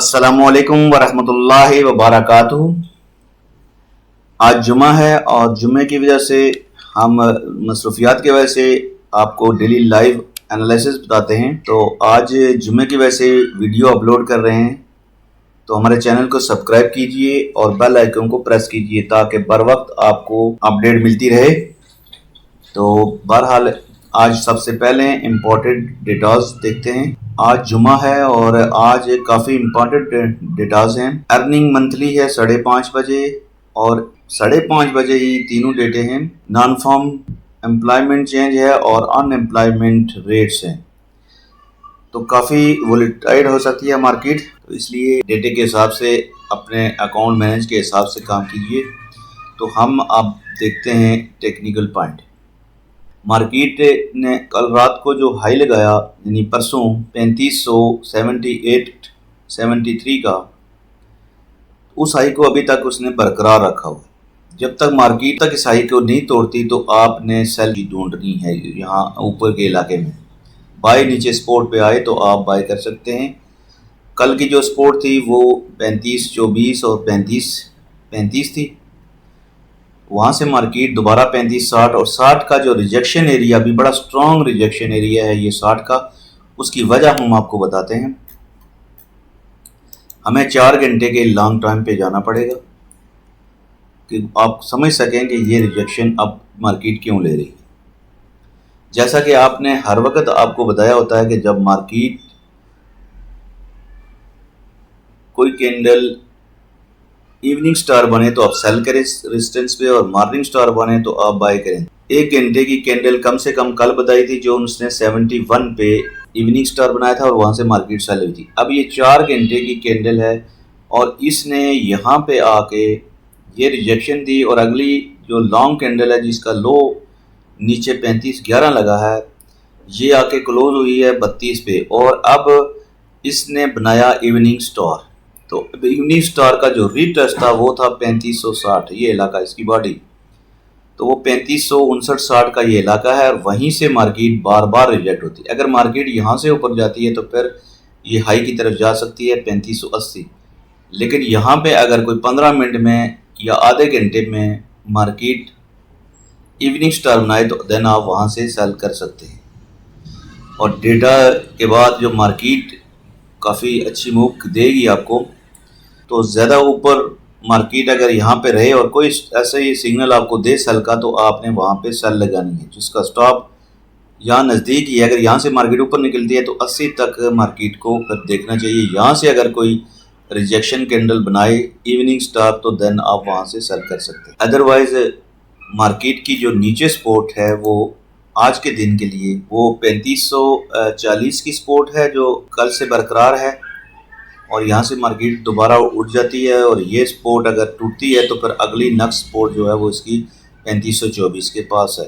अस्सलामुअलैकुम वरहमतुल्लाहि वबरकातुहू। आज जुमा है और जुमे की वजह से हम मसरूफियात की वजह से आपको डेली लाइव एनालिसिस बताते हैं। तो आज जुमे की वजह से वीडियो अपलोड कर रहे हैं, तो हमारे चैनल को सब्सक्राइब कीजिए और बेल आइकन को प्रेस कीजिए ताकि बर वक्त आपको अपडेट मिलती रहे। तो बहरहाल आज सबसे पहले इम्पोर्टेंट डेटाज देखते हैं। आज जुमा है और आज काफ़ी इम्पोर्टेंट डेटाज हैं। अर्निंग मंथली है 5:30 बजे और 5:30 बजे ही तीनों डेटे हैं। नॉन फॉर्म एम्प्लॉयमेंट चेंज है और अनएम्प्लॉयमेंट रेट्स हैं। तो काफ़ी वोलेटाइल हो सकती है मार्केट, तो इसलिए डेटे के हिसाब से अपने अकाउंट मैनेज के हिसाब से काम कीजिए। तो हम अब देखते हैं टेक्निकल पॉइंट। मार्केट ने कल रात को जो हाई लगाया यानी परसों 3578.73 का, उस हाई को अभी तक उसने बरकरार रखा हुआ। जब तक मार्केट तक इस हाई को नहीं तोड़ती तो आपने सेल ढूंढनी है। यहाँ ऊपर के इलाके में बाई नीचे सपोर्ट पे आए तो आप बाय कर सकते हैं। कल की जो सपोर्ट थी वो 35.24 और 35 थी। वहाँ से मार्केट दोबारा 35.60 और 60 का जो रिजेक्शन एरिया, अभी बड़ा स्ट्रॉन्ग रिजेक्शन एरिया है ये 60 का। उसकी वजह हम आपको बताते हैं। हमें 4 घंटे के लॉन्ग टाइम पे जाना पड़ेगा कि आप समझ सकें कि ये रिजेक्शन अब मार्केट क्यों ले रही है। जैसा कि आपने हर वक्त आपको बताया होता है कि जब मार्केट कोई कैंडल इवनिंग स्टार बने तो आप सेल करें रेजिस्टेंस पे और मॉर्निंग स्टार बने तो आप बाय करें। 1 घंटे की कैंडल कम से कम कल बताई थी जो उसने 71 पे इवनिंग स्टार बनाया था और वहां से मार्केट सेल हुई थी। अब ये 4 घंटे की कैंडल है और इसने यहाँ पे आके ये रिजेक्शन दी और अगली जो लॉन्ग कैंडल है जिसका लो नीचे 35.11 लगा है, ये आके क्लोज हुई है 32 पे और अब इसने बनाया इवनिंग स्टार। तो इवनिंग स्टार का जो रीटेस्ट था वो था 3560, ये इलाका इसकी बॉडी। तो वो 3559-60 का ये इलाका है और वहीं से मार्केट बार बार रिजेक्ट होती है। अगर मार्केट यहाँ से ऊपर जाती है तो फिर ये हाई की तरफ जा सकती है 3580। लेकिन यहाँ पे अगर कोई 15 मिनट में या आधे घंटे में मार्केट इवनिंग स्टार बनाए तो देन आप वहाँ से सेल कर सकते हैं। और डेटा के बाद जो मार्केट काफ़ी अच्छी मूव देगी आपको, तो ज़्यादा ऊपर मार्केट अगर यहाँ पे रहे और कोई ऐसा ही सिग्नल आपको दे सेल का तो आपने वहाँ पे सेल लगानी है, जिसका स्टॉप यहाँ नज़दीक ही है। अगर यहाँ से मार्केट ऊपर निकलती है तो 80 तक मार्केट को फिर देखना चाहिए। यहाँ से अगर कोई रिजेक्शन कैंडल बनाए इवनिंग स्टार तो देन आप वहाँ से सेल कर सकते हैं। अदरवाइज मार्केट की जो नीचे सपोर्ट है वो आज के दिन के लिए वो 3540 की सपोर्ट है जो कल से बरकरार है और यहाँ से मार्केट दोबारा उठ जाती है और ये सपोर्ट अगर टूटती है तो फिर अगली नेक्स्ट सपोर्ट जो है वो इसकी 3524 के पास है।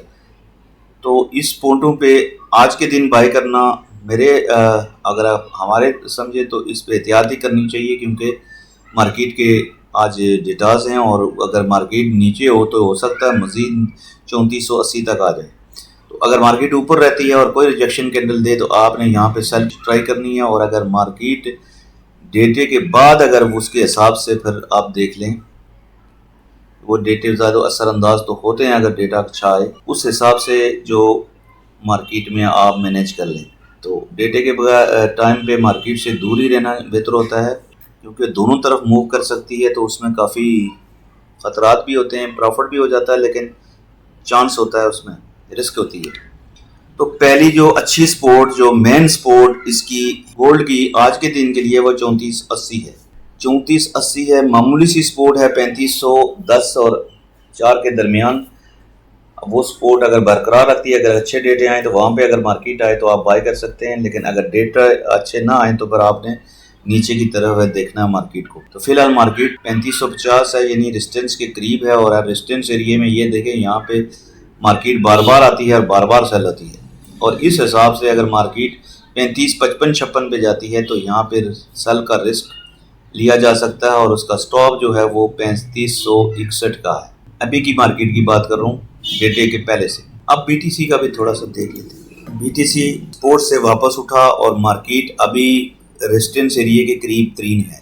तो इस पॉइंटों पे आज के दिन बाय करना मेरे अगर आप हमारे समझे तो इस पे एहतियात ही करनी चाहिए, क्योंकि मार्केट के आज डेटाज हैं और अगर मार्केट नीचे हो तो हो सकता है मज़ीद 3480 तक आ जाए। तो अगर मार्केट ऊपर रहती है और कोई रिजेक्शन कैंडल दे तो आपने यहाँ पे सेल ट्राई करनी है। और अगर मार्केट डेटे के बाद अगर उसके हिसाब से फिर आप देख लें, वो डेटे ज़्यादा असरअंदाज तो होते हैं अगर डेटा अच्छा आए, उस हिसाब से जो मार्केट में आप मैनेज कर लें। तो डेटे के टाइम पे मार्केट से दूर ही रहना बेहतर होता है, क्योंकि दोनों तरफ मूव कर सकती है तो उसमें काफ़ी ख़तरात भी होते हैं। प्रॉफिट भी हो जाता है लेकिन चांस होता है, उसमें रिस्क होती है। तो पहली जो अच्छी सपोर्ट जो मेन सपोर्ट इसकी गोल्ड की आज के दिन के लिए वो 3480 है। 3480 है, मामूली सी सपोर्ट है 3510 और 4 के दरमियान। वो सपोर्ट अगर बरकरार रखती है, अगर अच्छे डेटे आए तो वहाँ पे अगर मार्केट आए तो आप बाय कर सकते हैं। लेकिन अगर डेटा अच्छे ना आए तो फिर आपने नीचे की तरफ देखना है मार्केट को। तो फिलहाल मार्केट 3550 है यानी रेजिस्टेंस के करीब है और रेजिस्टेंस एरिया में ये देखें यहाँ पे मार्केट बार बार आती है और बार बार सेल होती है। और इस हिसाब से अगर मार्केट 35, 55, 56 पे जाती है तो यहाँ पे सेल का रिस्क लिया जा सकता है और उसका स्टॉप जो है वो 3561 का है। अभी की मार्केट की बात कर रहा हूँ डेटे के पहले से। अब BTC का भी थोड़ा सा देख लेते हैं। BTC सपोर्ट से वापस उठा और मार्केट अभी रेजिस्टेंस एरिया के करीब तरीन है।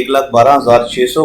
1,12,600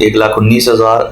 1,19,000